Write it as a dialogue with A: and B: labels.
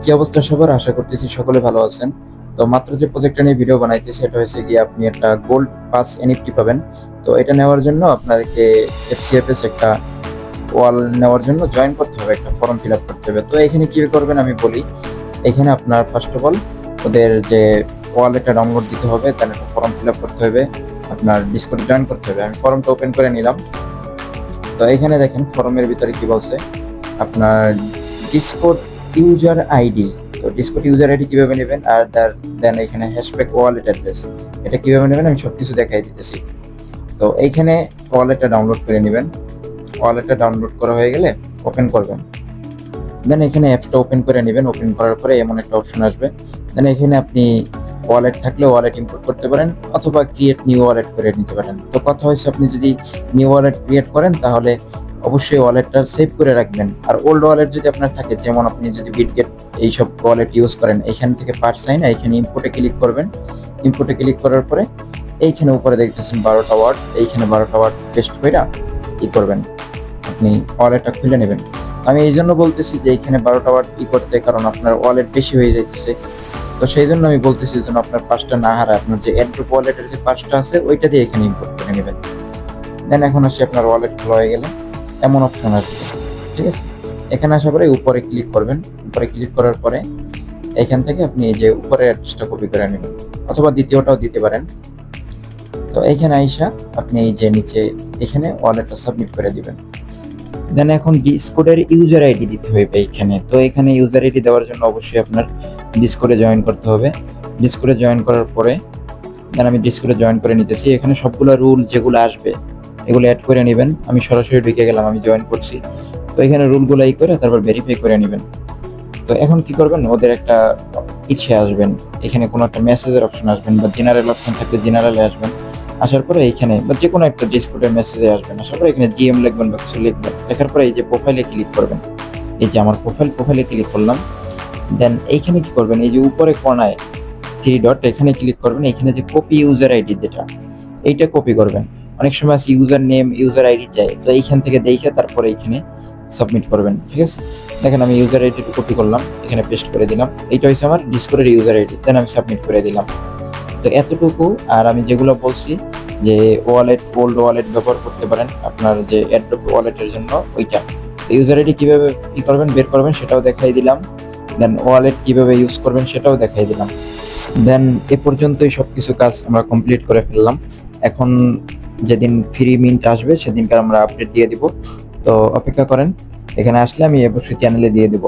A: কি অবস্থা সবার? আশা করতেছি সকলে ভালো আছেন। তো মাত্র যে প্রজেক্টটা নিয়ে ভিডিও বানাইতেছি এটা হচ্ছে গিয়ে আপনি একটা গোল্ড পাস এনএফটি পাবেন। তো এটা নেওয়ার জন্য আপনাকে এফসিএফএস একটা ওয়াল নেওয়ার জন্য জয়েন করতে হবে, একটা ফর্ম ফিল আপ করতে হবে। তো এখানে কি করবেন আমি বলি। এখানে আপনার ফার্স্ট অফ অল ওদের যে ওয়ালেটটা ডাউনলোড দিতে হবে, দেন একটা ফর্ম ফিল আপ করতে হবে, আপনার ডিসকর্ডে জয়েন করতে হবে। আমি ফর্মটা ওপেন করে নিলাম। তো এখানে দেখেন ফর্মের ভিতরে কি বলছে, আপনার ডিসকর্ড ইউজার আইডি। তো ডিসকর্ড ইউজার আইডি কিভাবে নেবেন, আর দেন এখানে হ্যাশট্যাগ ওয়ালেট অ্যাড্রেস, এটা কিভাবে নেবেন আমি সবকিছু দেখাই দিতেছি। তো এইখানে ওয়ালেটটা ডাউনলোড করে নেবেন। ওয়ালেটটা ডাউনলোড করা হয়ে গেলে ওপেন করবেন। দেন এখানে অ্যাপটা ওপেন করে নেবেন। ওপেন করার পরে এমন একটা অপশন আসবে। দেন এখানে আপনি ওয়ালেট থাকলে ওয়ালেট ইম্পোর্ট করতে পারেন, অথবা ক্রিয়েট নিউ ওয়ালেট করে নিতে পারেন। তো কথা হচ্ছে, আপনি যদি নিউ ওয়ালেট ক্রিয়েট করেন তাহলে অবশ্যই ওয়ালেটটা সেভ করে রাখবেন। আর ওল্ড ওয়ালেট যদি আপনার থাকে, যেমন আপনি যদি বিটগেট এইসব ওয়ালেট ইউজ করেন, এখান থেকে পার্সাইন এখানে ইম্পোর্টে ক্লিক করবেন। ইম্পোর্টে ক্লিক করার পরে এইখানে উপরে দেখতেছেন 12টা ওয়ার্ড, এইখানে 12টা ওয়ার্ড পেস্ট করে কি করবেন, আপনি ওয়ালেটটা খুলে নেবেন। আমি এই জন্য বলতেছি যে এইখানে 12টা ওয়ার্ড কি করতে, কারণ আপনার ওয়ালেট বেশি হয়ে যাইতেছে। তো সেই জন্য আমি বলতেছি যেন আপনার পাঁচটা না হারায়, আপনার যে অ্যাড্রপ ওয়ালেটের যে পাঁচটা আছে ওইটা দিয়ে এখানে ইম্পোর্ট করে নেবেন। দেন এখন আসি আপনার ওয়ালেট খোলা হয়ে গেলে এমন অপশন আসবে, ঠিক আছে। এখানে আসার পরে উপরে ক্লিক করবেন। উপরে ক্লিক করার পরে এখান থেকে আপনি এই যে উপরের অ্যাড্রেসটা কপি করে নেবেন, অথবা দ্বিতীয়টাও দিতে পারেন। তো এখানে আইসা আপনি এই যে নিচে এখানে ওয়ালেটটা সাবমিট করে দিবেন। দেন এখন ডিসকর্ডের ইউজার আইডি দিতে হবে এখানে। তো এখানে ইউজার আইডি দেওয়ার জন্য অবশ্যই আপনার ডিসকর্ডে জয়েন করতে হবে। ডিসকর্ডে জয়েন করার পরে দেন আমি ডিসকর্ডে জয়েন করে নিতেছি। এখানে সবগুলো রুল যেগুলো আসবে এগুলো অ্যাড করে নেবেন। আমি সরাসরি ঢুকে গেলাম, আমি জয়েন করছি। তো এখানে রুলগুলো করে তারপর ভেরিফাই করে নেবেন। তো এখন কি করবেন, ওদের একটা ইচ্ছে আসবেন, এখানে কোনো একটা মেসেজের অপশন আসবেন, বা জেনারেল অপশন থাকলে জেনারেলে আসবেন। আসার পরে এইখানে বা যে কোনো একটা ডিসকর্ডের মেসেজে আসবেন। আসার পরে এখানে জিএম লিখবেন বা কিছু লিখবেন। লেখার পরে এই যে প্রোফাইলে ক্লিক করবেন। এই যে আমার প্রোফাইলে ক্লিক করলাম। দেন এইখানে কি করবেন, এই যে উপরে কোণায় থ্রি ডট এখানে ক্লিক করবেন। এখানে যে কপি ইউজার আইডি যেটা, এইটা কপি করবেন। অনেক সময় আছে ইউজার নেম ইউজার আইডি চাই, তো এইখান থেকে দেখে তারপরে এইখানে সাবমিট করবেন, ঠিক আছে। দেখেন আমি ইউজার আইডিটা কপি করলাম, এখানে পেস্ট করে দিলাম। এইটা হচ্ছে আমার ডিসকর্ডের ইউজার আইডি। দেন আমি সাবমিট করে দিলাম। তো এতটুকু। আর আমি যেগুলো বলছি যে ওয়ালেট, ওল্ড ওয়ালেট ব্যবহার করতে পারেন আপনার যে অ্যাড্রপ ওয়ালেটের জন্য, ওইটা ইউজার আইডি কিভাবে কি করবেন বের করবেন সেটাও দেখাই দিলাম। দেন ওয়ালেট কিভাবে ইউজ করবেন সেটাও দেখাই দিলাম। দেন এ পর্যন্তই সবকিছু কাজ আমরা কমপ্লিট করে ফেললাম। এখন যেদিন ফ্রি মিন্ট আসবে সেদিনকার আমরা আপডেট দিয়ে দিব। তো অপেক্ষা করেন, এখানে আসলে আমি অবশ্যই চ্যানেলে দিয়ে দিব।